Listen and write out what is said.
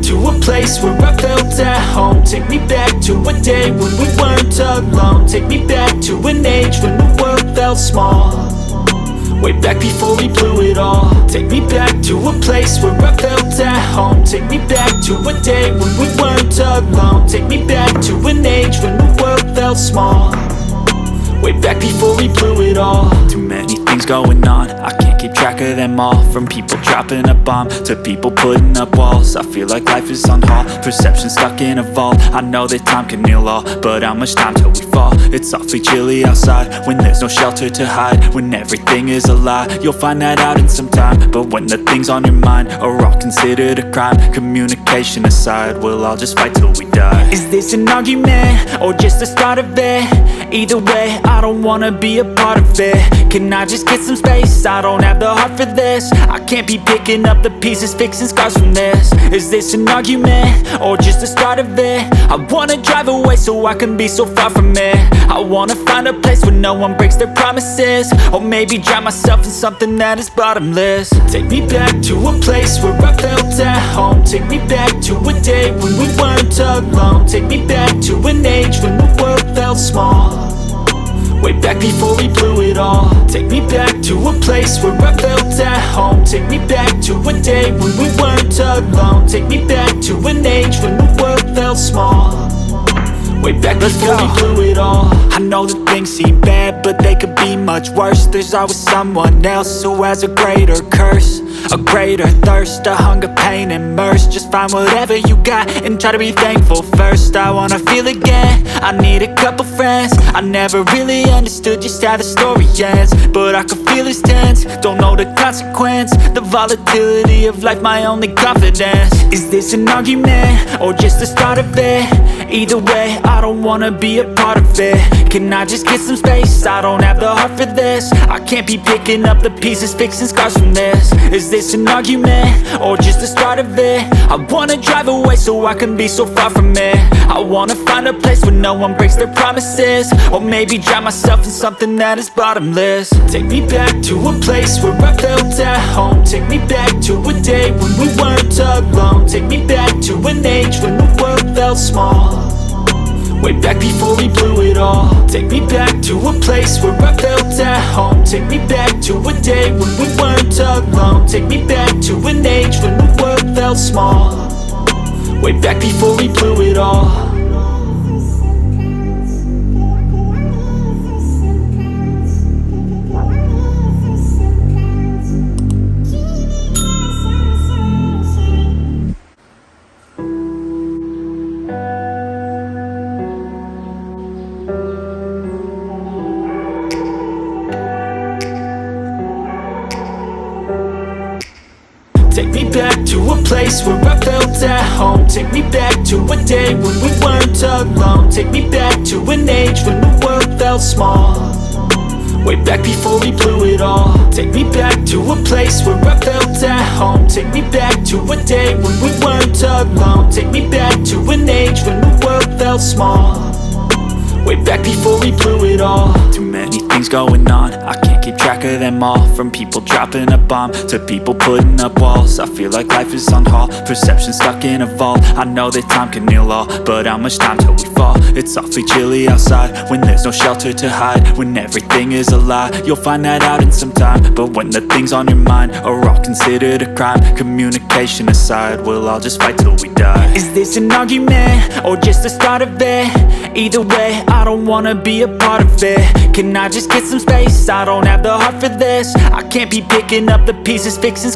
to a place where I felt at home. Take me back to a day when we weren't alone. Take me back to an age when the world felt small, way back before we blew it all. Take me back to a place where I felt at home. Take me back to a day when we weren't alone. Take me back to an age when the world felt small, way back before we blew it all. Too many things going on, I can't keep track of them all. From people dropping a bomb to people putting up walls. I feel like life is on hold, perception stuck in a vault. I know that time can heal all, but how much time till we fall? It's awfully chilly outside when there's no shelter to hide. When everything is a lie, you'll find that out in some time. But when the things on your mind are all considered a crime, communication aside, we'll all just fight till we die. Is this an argument or just the start of it? Either way, I don't wanna be a part of it. Can I just get some space? I don't have the heart for this. I can't be picking up the pieces, fixing scars from this. Is this an argument or just the start of it? I wanna drive away so I can be so far from it. I wanna find a place where no one breaks their promises, or maybe drown myself in something that is bottomless. Take me back to a place where I felt at home. Take me back to a day when we weren't alone. Take me back to an age when the world felt small, way back before we blew it all. Take me back to a place where I felt at home. Take me back to a day when we weren't alone. Take me back to an age when the world felt small, way back before we blew it all. I know that things seem bad, but they could be much worse. There's always someone else who has a greater curse, a greater thirst, a hunger, pain, and mercy. Just find whatever you got and try to be thankful first. I wanna feel again, I need a couple friends. I never really understood just how the story ends, but I can feel it's tense, don't know the consequence. The volatility of life, my only confidence. Is this an argument or just the start of it? Either way, I don't wanna be a part of it. Can I just get some space? I don't have the heart for this. I can't be picking up the pieces, fixing scars from this. Is this an argument or just the start of it? I wanna drive away so I can be so far from it. I wanna find a place where no one breaks their promises, or maybe drown myself in something that is bottomless. Take me back to a place where I felt at home. Take me back to a day when we weren't alone. Take me back to an age when the world felt small, way back before we blew it all. Take me back to a place where I felt at home. Take me back to a day when we weren't alone. Take me back to an age when the world felt small, way back before we blew it all. Take me back to a place where I felt at home. Take me back to a day when we weren't alone. Take me back to an age when the world felt small, way back before we blew it all. Take me back to a place where I felt at home. Take me back to a day when we weren't alone. Take me back to an age when the world felt small, way back before we blew it all. Too many things going on, I can't keep track of them all. From people dropping a bomb to people putting up walls. I feel like life is on hold, perception stuck in a vault. I know that time can heal all, but how much time till we fall? It's awfully chilly outside when there's no shelter to hide. When everything is a lie, you'll find that out in some time. But when the things on your mind are all considered a crime, communication aside, we'll all just fight till we die. Is this an argument or just the start of it? Either way, I don't wanna be a part of it. Can I just get some space? I don't have the heart for this. I can't be picking up the pieces, fixing